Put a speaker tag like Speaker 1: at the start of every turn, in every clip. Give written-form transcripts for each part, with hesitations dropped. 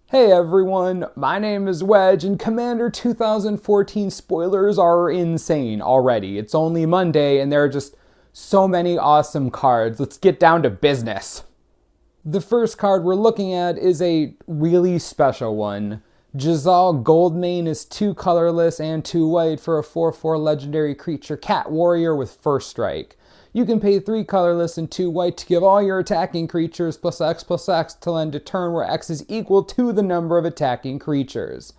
Speaker 1: Hey everyone, my name is Wedge, and Commander 2014 spoilers are insane already. It's only Monday, and there are just so many awesome cards. Let's get down to business. The first card we're looking at is a really special one. Jizz All Gold main is 2 colorless and 2 white for a 4/4 legendary creature cat warrior with first strike. You can pay 3 colorless and 2 white to give all your attacking creatures +X/+X till end a turn where X is equal to the number of attacking creatures.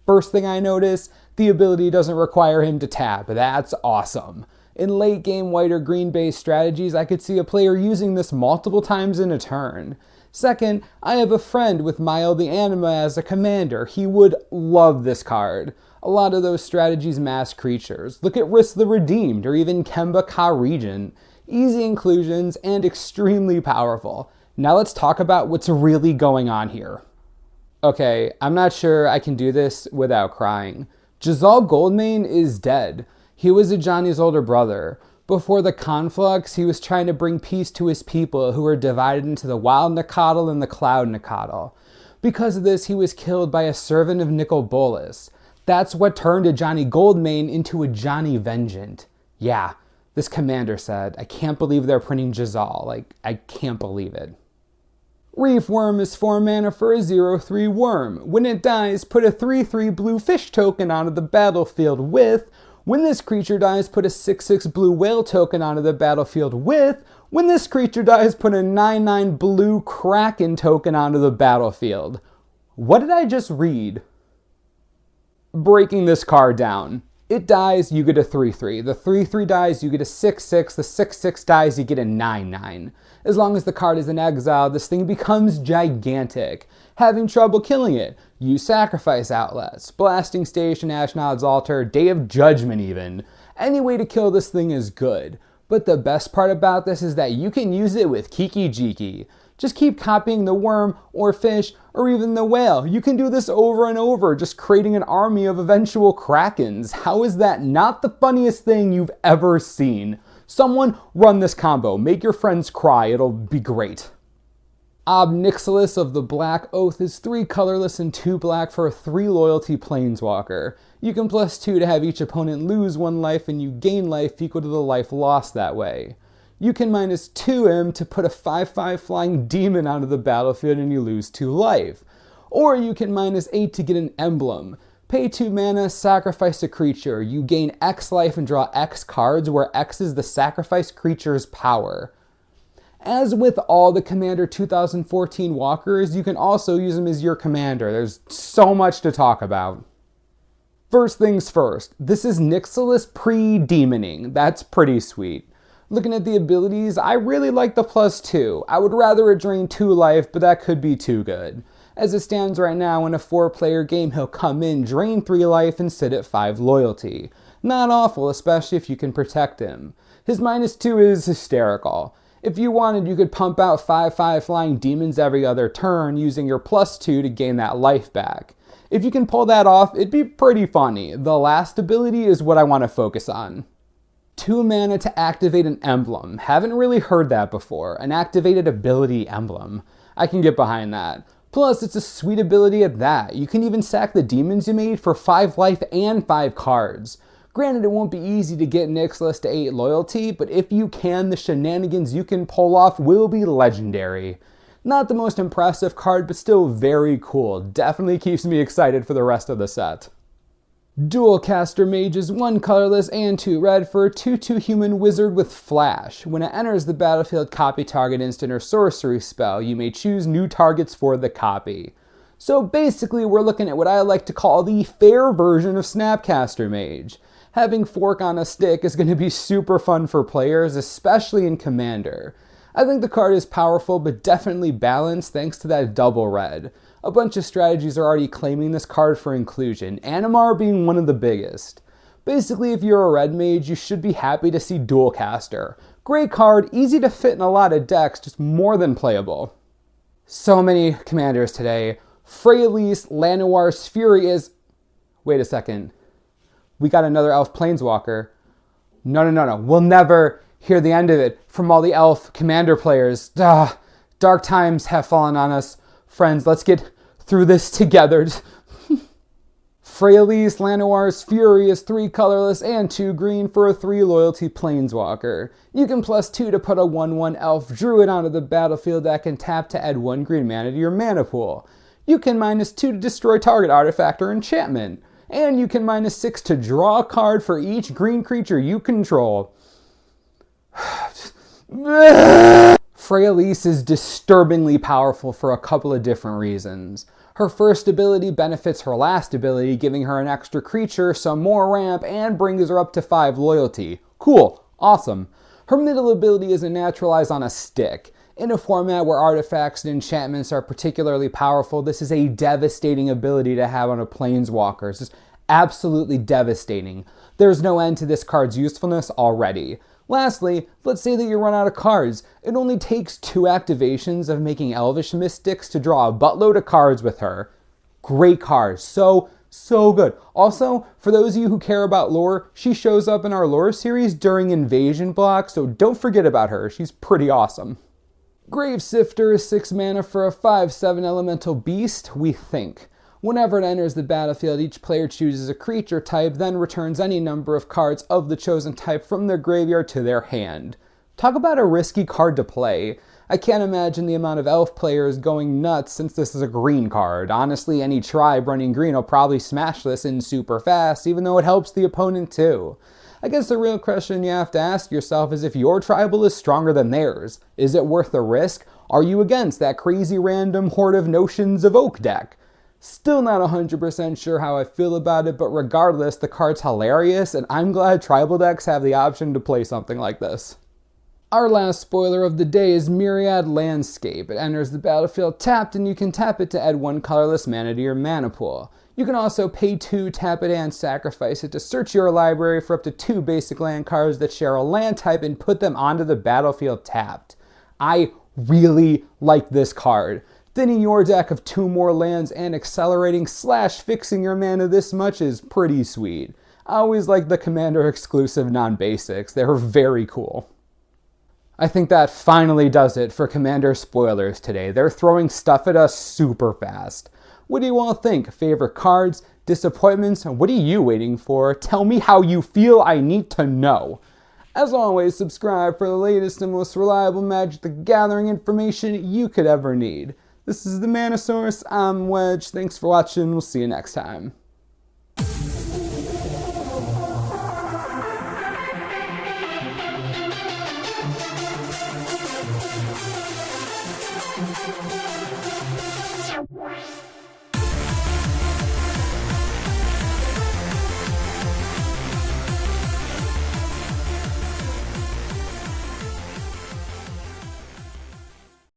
Speaker 1: First thing I notice, the ability doesn't require him to tap. That's awesome. In late game white or green based strategies, I could see a player using this multiple times in a turn. Second, I have a friend with Mile the Anima as a commander. He would love this card. A lot of those strategies mass creatures. Look at Risk the Redeemed or even Kemba Ka Regent. Easy inclusions and extremely powerful. Now let's talk about what's really going on here. Okay, I'm not sure I can do this without crying. Jizz All Gold main is dead. He was Ajani's older brother. Before the conflux, he was trying to bring peace to his people who were divided into the Wild Nacatl and the Cloud Nacatl. Because of this, he was killed by a servant of Nicol Bolas. That's what turned Ajani Goldmane into Ajani Vengeant. Yeah, this commander said, I can't believe they're printing Jizz All. I can't believe it. Reef Worm is 4 mana for a 0/3 worm. When it dies, put a 3/3 blue fish token onto the battlefield with. When this creature dies, put a 6/6 blue whale token onto the battlefield with. When this creature dies, put a 9/9 blue kraken token onto the battlefield. What did I just read? Breaking this card down. It dies, you get a 3/3. The 3/3 dies, you get a 6/6. The 6/6 dies, you get a 9/9. As long as the card is in exile, this thing becomes gigantic. Having trouble killing it? Use Sacrifice Outlets, Blasting Station, Ashnod's Altar, Day of Judgment even. Any way to kill this thing is good. But the best part about this is that you can use it with Kiki Jiki. Just keep copying the worm or fish or even the whale. You can do this over and over, just creating an army of eventual krakens. How is that not the funniest thing you've ever seen? Someone run this combo. Make your friends cry. It'll be great. Nixilis of the Black Oath is 3 colorless and 2 black for a 3 loyalty Planeswalker. You can +2 to have each opponent lose 1 life and you gain life equal to the life lost that way. You can -2 him to put a 5/5 flying demon onto the battlefield and you lose 2 life. Or you can -8 to get an emblem. Pay 2 mana, sacrifice a creature. You gain X life and draw X cards where X is the sacrificed creature's power. As with all the Commander 2014 walkers, you can also use them as your commander. There's so much to talk about. First things first, this is Nixilis pre-demoning. That's pretty sweet. Looking at the abilities, I really like the +2. I would rather it drain 2 life, but that could be too good. As it stands right now, in a 4-player game, he'll come in, drain 3 life, and sit at 5 loyalty. Not awful, especially if you can protect him. His -2 is hysterical. If you wanted, you could pump out 5/5 flying demons every other turn using your +2 to gain that life back. If you can pull that off, it'd be pretty funny. The last ability is what I want to focus on. 2 mana to activate an emblem. Haven't really heard that before. An activated ability emblem. I can get behind that. Plus, it's a sweet ability at that. You can even sack the demons you made for 5 life and 5 cards. Granted, it won't be easy to get Nixilis to 8 loyalty, but if you can, the shenanigans you can pull off will be legendary. Not the most impressive card, but still very cool. Definitely keeps me excited for the rest of the set. Dualcaster Mage is 1 colorless and 2 red for a 2/2 human wizard with flash. When it enters the battlefield, copy target instant or sorcery spell. You may choose new targets for the copy. So basically, we're looking at what I like to call the fair version of Snapcaster Mage. Having Fork on a Stick is going to be super fun for players, especially in Commander. I think the card is powerful, but definitely balanced thanks to that double red. A bunch of strategies are already claiming this card for inclusion, Animar being one of the biggest. Basically, if you're a red mage, you should be happy to see Dualcaster. Great card, easy to fit in a lot of decks, just more than playable. So many commanders today. Freyalise, Llanowar's Fury is... Wait a second. We got another elf Planeswalker. No. We'll never hear the end of it from all the elf commander players. Dark times have fallen on us. Friends, let's get through this together. Freyalise, Llanowar's Fury is 3 colorless and 2 green for a 3 loyalty Planeswalker. You can +2 to put a 1/1 elf druid onto the battlefield that can tap to add 1 green mana to your mana pool. You can -2 to destroy target artifact or enchantment. And you can -6 to draw a card for each green creature you control. Freyalise is disturbingly powerful for a couple of different reasons. Her first ability benefits her last ability, giving her an extra creature, some more ramp, and brings her up to 5 loyalty. Cool. Awesome. Her middle ability is a naturalize on a stick. In a format where artifacts and enchantments are particularly powerful, this is a devastating ability to have on a Planeswalker. It's just absolutely devastating. There's no end to this card's usefulness already. Lastly, let's say that you run out of cards. It only takes 2 activations of making Elvish Mystics to draw a buttload of cards with her. Great card. So good. Also, for those of you who care about lore, she shows up in our lore series during Invasion Block, so don't forget about her. She's pretty awesome. Gravesifter is 6 mana for a 5/7 elemental beast, we think. Whenever it enters the battlefield, each player chooses a creature type, then returns any number of cards of the chosen type from their graveyard to their hand. Talk about a risky card to play. I can't imagine the amount of elf players going nuts since this is a green card. Honestly, any tribe running green will probably smash this in super fast, even though it helps the opponent too. I guess the real question you have to ask yourself is if your tribal is stronger than theirs. Is it worth the risk? Are you against that crazy random Horde of Notions of Oak deck? Still not 100% sure how I feel about it, but regardless, the card's hilarious, and I'm glad tribal decks have the option to play something like this. Our last spoiler of the day is Myriad Landscape. It enters the battlefield tapped, and you can tap it to add 1 colorless mana to your mana pool. You can also pay 2, tap it, and sacrifice it to search your library for up to 2 basic land cards that share a land type and put them onto the battlefield tapped. I really like this card. Thinning your deck of 2 more lands and accelerating/fixing your mana this much is pretty sweet. I always like the Commander exclusive non-basics. They're very cool. I think that finally does it for Commander spoilers today. They're throwing stuff at us super fast. What do you all think? Favorite cards? Disappointments? What are you waiting for? Tell me how you feel. I need to know. As always, subscribe for the latest and most reliable Magic the Gathering information you could ever need. This is the Mana Source. I'm Wedge. Thanks for watching. We'll see you next time.